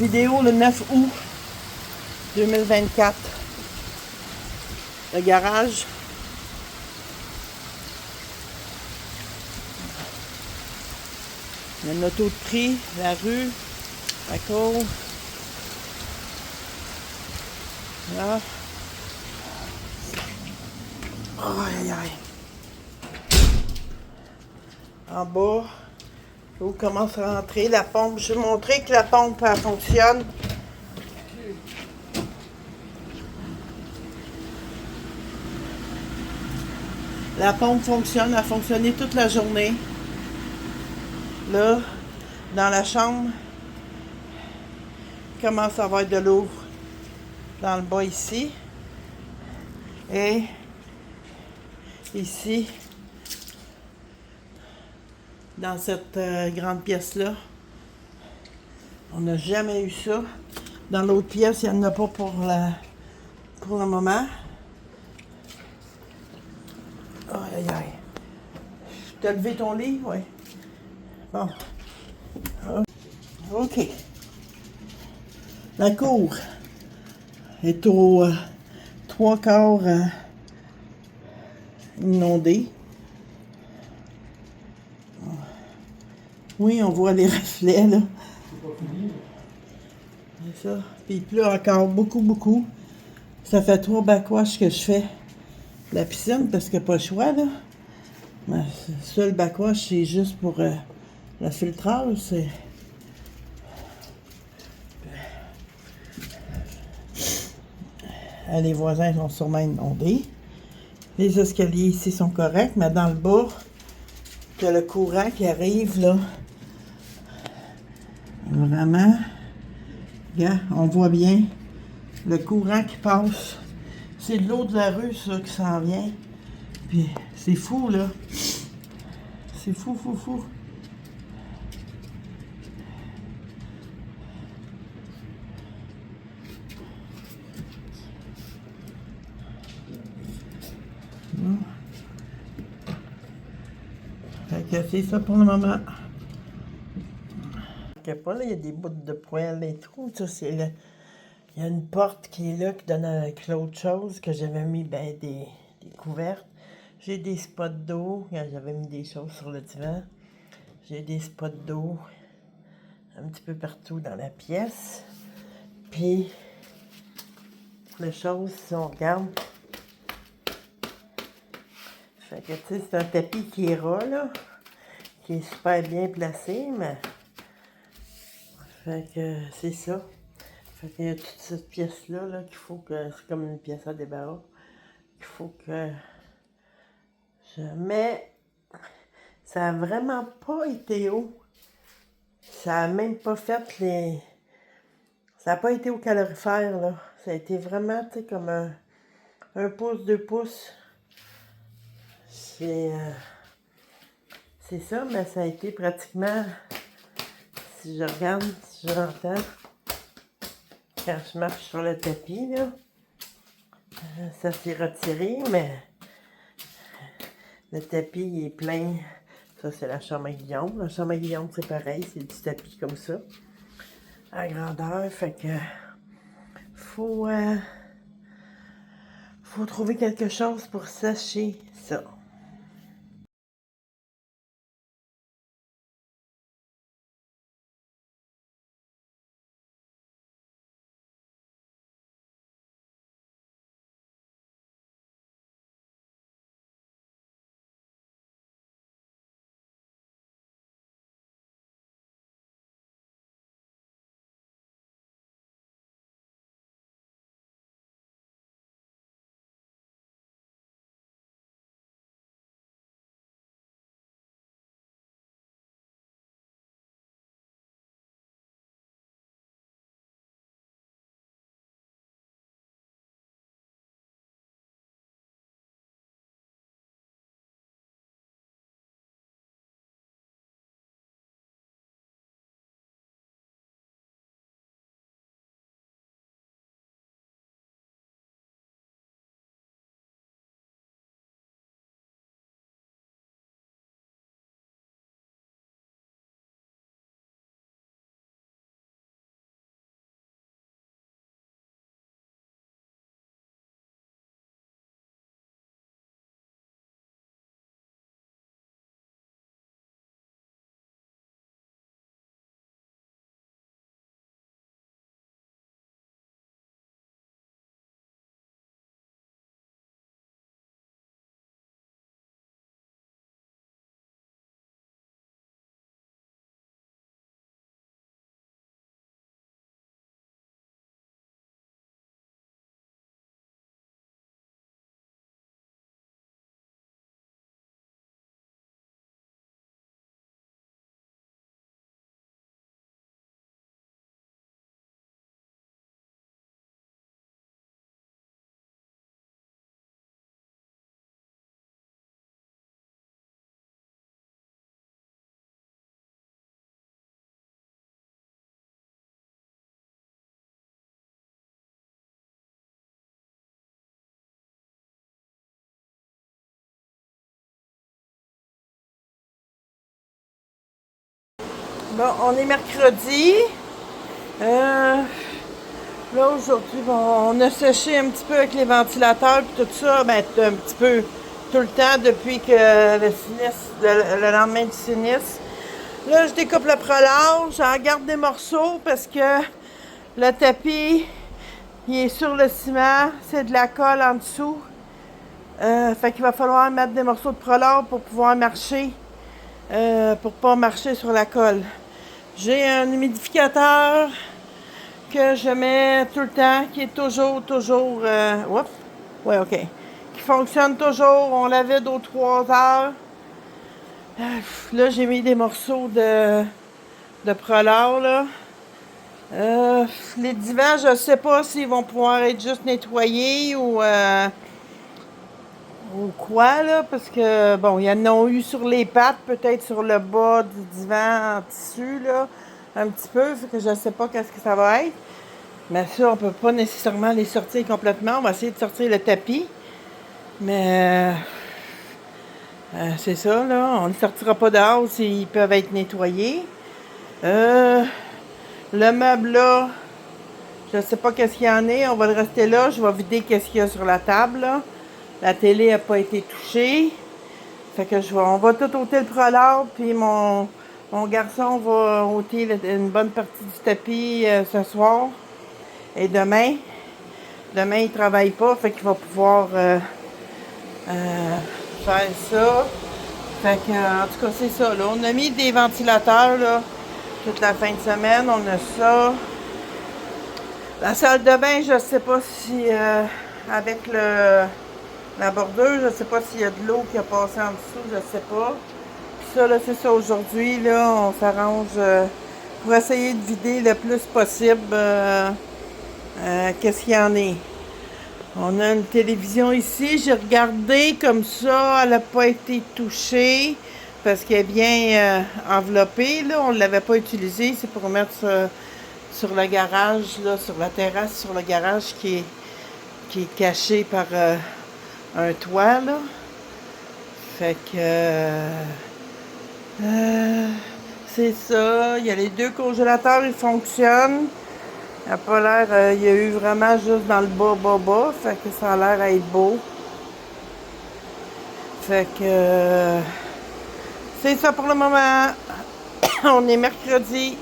Vidéo le 9 août 2024. Le garage. Il y a une auto de prix, la rue, la cour. Là. Aïe, aïe. En bas, l'eau commence à rentrer. La pompe, je vais montrer que la pompe, elle fonctionne. La pompe fonctionne, elle a fonctionné toute la journée. Là, dans la chambre, il commence à avoir de l'eau dans le bas ici. Et ici, dans cette grande pièce-là, on n'a jamais eu ça. Dans l'autre pièce, il n'y en a pas pour le moment. Aïe, aïe, aïe. Tu as levé ton lit? Oui. Bon. OK. La cour est au 3/4 inondée. Oui, on voit les reflets, là. C'est ça. Puis il pleut encore beaucoup, beaucoup. Ça fait 3 backwash que je fais la piscine parce qu'il n'y a pas le choix, là. Mais ça, le backwash, c'est juste pour le filtrage. C'est... Les voisins sont sûrement inondés. Les escaliers ici sont corrects, mais dans le bas, il y a le courant qui arrive, là. Vraiment, regarde, on voit bien le courant qui passe. C'est de l'eau de la rue, ça, qui s'en vient. Puis, c'est fou, là. C'est fou, fou, fou. Fait que c'est ça pour le moment. Pas, là, il y a des bouts de poêle et tout. Ça, c'est le... Il y a une porte qui est là, qui donne avec l'autre chose, que j'avais mis des couvertes. J'ai des spots d'eau. J'avais mis des choses sur le divan. J'ai des spots d'eau un petit peu partout dans la pièce. Puis, les choses, si on regarde, fait que, tu sais, c'est un tapis qui est ras, là, qui est super bien placé, mais... Fait que, c'est ça. Fait qu'il y a toute cette pièce-là, là, qu'il faut que... C'est comme une pièce à débarras. Il faut que je mets... Ça a vraiment pas été haut. Ça a même pas fait les... Ça a pas été au calorifère, là. Ça a été vraiment, tu sais, comme un pouce, 2 pouces. C'est ça, mais ça a été pratiquement... Si je regarde, si je l'entends, quand je marche sur le tapis, là, ça s'est retiré, mais le tapis il est plein. Ça, c'est la chambre à Guillaume. La chambre à Guillaume, c'est pareil, c'est du tapis comme ça, à grandeur. Fait que faut trouver quelque chose pour sécher ça. Bon, on est mercredi. Là, aujourd'hui, bon, on a séché un petit peu avec les ventilateurs et tout ça. Ben, un petit peu tout le temps depuis que le sinistre, le lendemain du sinistre. Là, je découpe le prolage, j'en garde des morceaux parce que le tapis, il est sur le ciment, c'est de la colle en dessous. Fait qu'il va falloir mettre des morceaux de prolage pour pouvoir marcher, pour pas marcher sur la colle. J'ai un humidificateur que je mets tout le temps, qui est toujours, oups, ouais, ok, qui fonctionne toujours. On la vide aux 3 heures. Là, j'ai mis des morceaux de prolard, là. Les divans, je sais pas s'ils vont pouvoir être juste nettoyés ou quoi, là, parce que, bon, il y en a eu sur les pattes, peut-être sur le bas du divan en tissu, là, un petit peu, fait que je sais pas qu'est-ce que ça va être. Mais ça, on peut pas nécessairement les sortir complètement. On va essayer de sortir le tapis. Mais c'est ça, là. On ne sortira pas dehors s'ils peuvent être nettoyés. Le meuble, là, je sais pas qu'est-ce qu'il y en est. On va le rester là. Je vais vider qu'est-ce qu'il y a sur la table, là. La télé n'a pas été touchée. Fait que on va tout ôter le prolard. Puis mon garçon va ôter une bonne partie du tapis ce soir. Et demain, il ne travaille pas, fait qu'il va pouvoir faire ça. Fait que, en tout cas, c'est ça. Là. On a mis des ventilateurs là, toute la fin de semaine. On a ça. La salle de bain, je ne sais pas si, avec la bordure, je ne sais pas s'il y a de l'eau qui a passé en dessous, je ne sais pas. Puis ça, là, c'est ça. Aujourd'hui, là, on s'arrange pour essayer de vider le plus possible qu'est-ce qu'il y en est. On a une télévision ici. J'ai regardé comme ça. Elle n'a pas été touchée parce qu'elle est bien enveloppée. Là. On ne l'avait pas utilisée. C'est pour mettre sur le garage, là, sur la terrasse, sur le garage qui est caché par un toit. Là. Fait que c'est ça. Il y a les 2 congélateurs, ils fonctionnent. Il n'a pas l'air, il y a eu vraiment juste dans le bas, fait que ça a l'air à être beau. Fait que c'est ça pour le moment. On est mercredi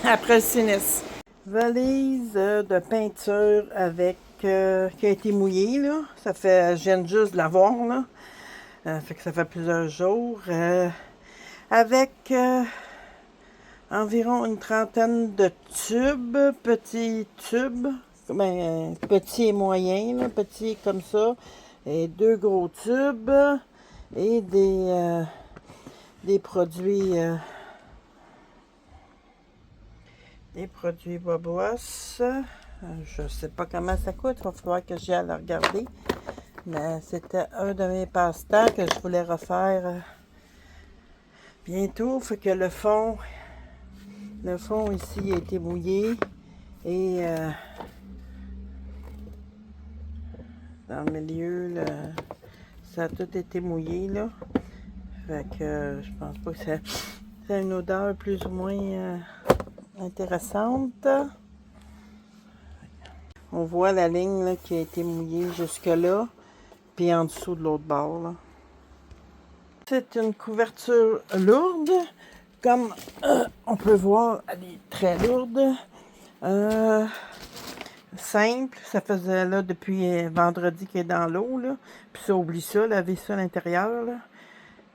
après le sinistre. Valise de peinture avec qui a été mouillée là. Ça fait, je viens juste de la voir là. Fait que ça fait plusieurs jours. Avec environ une trentaine de tubes, petits tubes, ben, petits et moyens, là, petits comme ça, et 2 gros tubes, et des produits Boboss. Je sais pas comment ça coûte, il va falloir que j'y aille regarder, mais c'était un de mes passe-temps que je voulais refaire bientôt, fait que le fond ici a été mouillé et dans le milieu, là, ça a tout été mouillé là. Fait que je pense pas que ça a une odeur plus ou moins intéressante. On voit la ligne là, qui a été mouillée jusque là, puis en dessous de l'autre bord. Là. C'est une couverture lourde. Comme on peut voir, elle est très lourde. Simple. Ça faisait là depuis vendredi qu'elle est dans l'eau. Puis ça, oublie ça, laver ça à l'intérieur.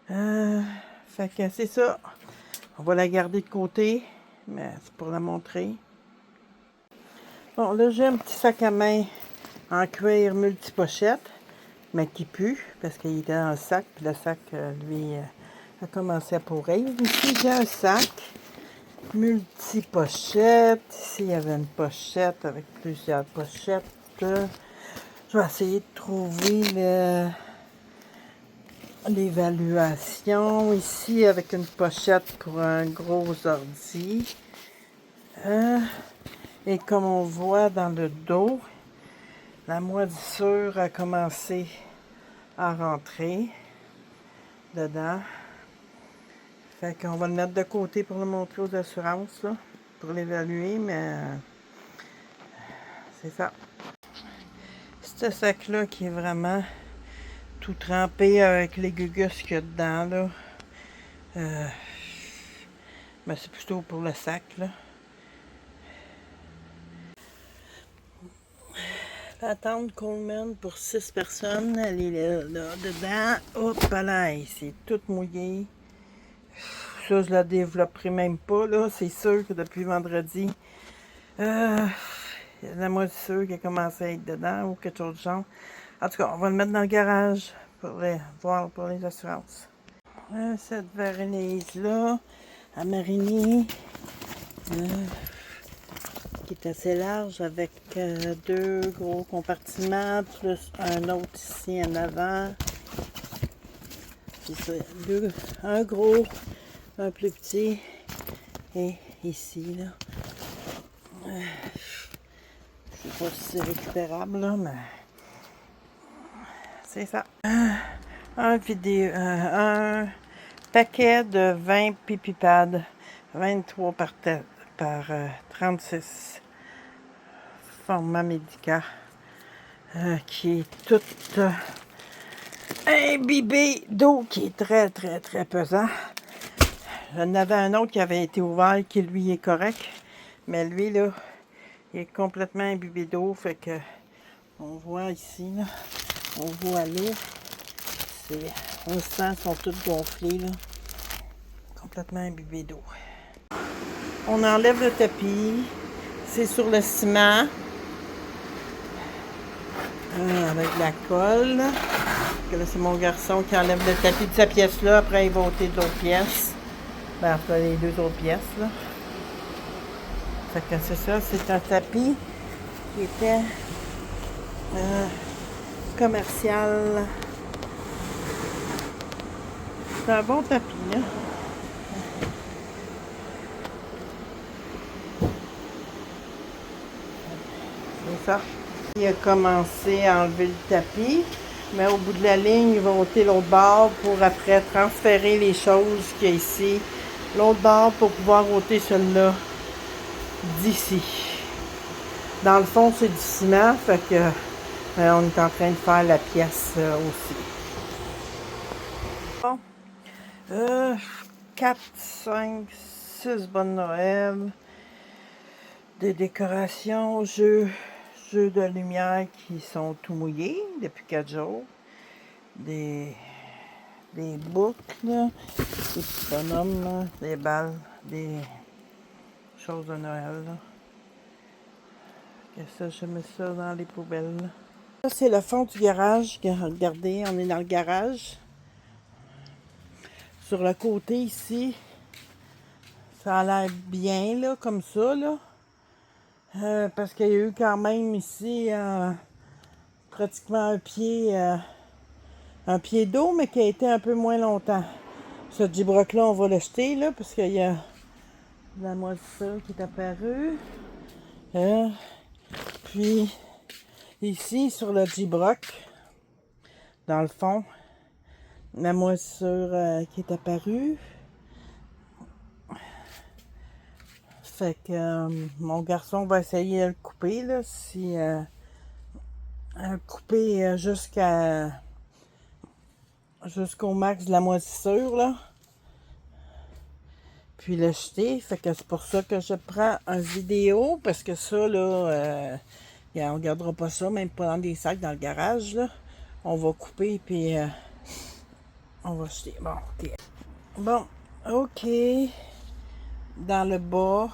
Fait que c'est ça. On va la garder de côté. Mais c'est pour la montrer. Bon, là, j'ai un petit sac à main en cuir multipochette. Mais qui pue. Parce qu'il était dans le sac. Puis le sac, lui, a commencé à pourrir. Ici, j'ai un sac multi-pochette. Ici, il y avait une pochette avec plusieurs pochettes. Je vais essayer de trouver l'évaluation. Ici, avec une pochette pour un gros ordi. Et comme on voit dans le dos, la moisissure a commencé à rentrer dedans. Fait qu'on va le mettre de côté pour le montrer aux assurances, là, pour l'évaluer, mais c'est ça. Ce sac-là qui est vraiment tout trempé avec les gugus qu'il y a dedans, là. Mais c'est plutôt pour le sac, là. La tente Coleman pour 6 personnes, elle est là dedans. Hop là, c'est tout mouillé. Ça, je la développerai même pas, là. C'est sûr que depuis vendredi, il y a de la moisissure qui a commencé à être dedans ou quelque chose de genre. En tout cas, on va le mettre dans le garage pour voir pour les assurances. Cette varilise-là, à mariner, qui est assez large avec 2 gros compartiments, plus un autre ici en avant. Puis ça, un gros, un plus petit, et ici, là. Je sais pas si c'est récupérable, là, mais c'est ça. Un paquet de 20 pipi pads, 23 par 36, format médical, qui est tout imbibé d'eau, qui est très, très, très pesant. J'en avais un autre qui avait été ouvert, qui lui est correct, mais lui, là, il est complètement imbibé d'eau, fait que on voit ici, là, on voit l'eau. On sent qu'ils sont tous gonflés, là, complètement imbibés d'eau. On enlève le tapis, c'est sur le ciment, avec de la colle. Là, c'est mon garçon qui enlève le tapis de sa pièce-là, après il va ôter de l'autre pièce. Ben, après les 2 autres pièces, là. Fait que c'est ça, c'est un tapis qui était commercial. C'est un bon tapis, là. C'est ça. Il a commencé à enlever le tapis, mais au bout de la ligne, il va ôter l'autre bord pour après transférer les choses qu'il y a ici. L'autre bord pour pouvoir ôter celui-là d'ici. Dans le fond, c'est du ciment, fait que on est en train de faire la pièce aussi. Bon. 4, 5, 6 bonnes Noël. Des décorations, jeux de lumière qui sont tout mouillés depuis 4 jours. Des boucles, des petits bonhommes, là, des balles, des choses de Noël. Là. Et ça, je mets ça dans les poubelles. Là. Ça, c'est le fond du garage. Regardez, on est dans le garage. Sur le côté ici, ça a l'air bien, là, comme ça, là. Parce qu'il y a eu quand même ici pratiquement un pied d'eau, mais qui a été un peu moins longtemps. Ce gibroc-là, on va le jeter, là, parce qu'il y a de la moisissure qui est apparue. Puis, ici, sur le gibroc, dans le fond, la moisissure qui est apparue. Fait que mon garçon va essayer de le couper, là, si... couper jusqu'au max de la moisissure, là. Puis le jeter. Fait que c'est pour ça que je prends une vidéo, parce que ça, là, on gardera pas ça, même pas dans des sacs dans le garage, là. On va couper, puis on va jeter. Bon, ok. Bon, ok. Dans le bas,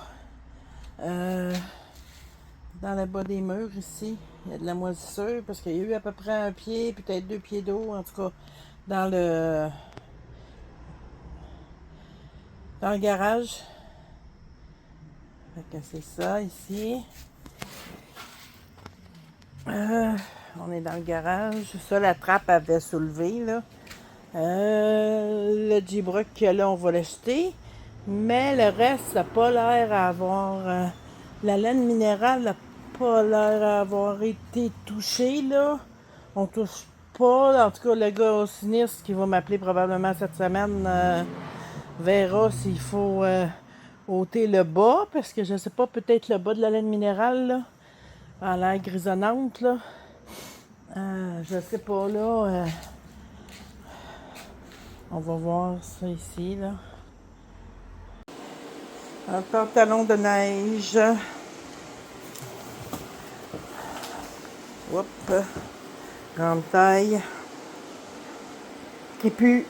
des murs ici, il y a de la moisissure parce qu'il y a eu à peu près un pied, peut-être 2 pieds d'eau, en tout cas, dans le garage. Fait que c'est ça ici. On est dans le garage. Ça, la trappe avait soulevé, là. Le gibroc qu'il y a là, on va l'acheter. Mais le reste, ça n'a pas l'air à avoir... la laine minérale n'a pas l'air à avoir été touchée, là. On touche pas. En tout cas, le gars au sinistre qui va m'appeler probablement cette semaine verra s'il faut ôter le bas, parce que je sais pas, peut-être le bas de la laine minérale, là, a l'air grisonnante, là. Je sais pas, là. On va voir ça ici, là. Un pantalon de neige. Oups. Grande taille. Qui pue.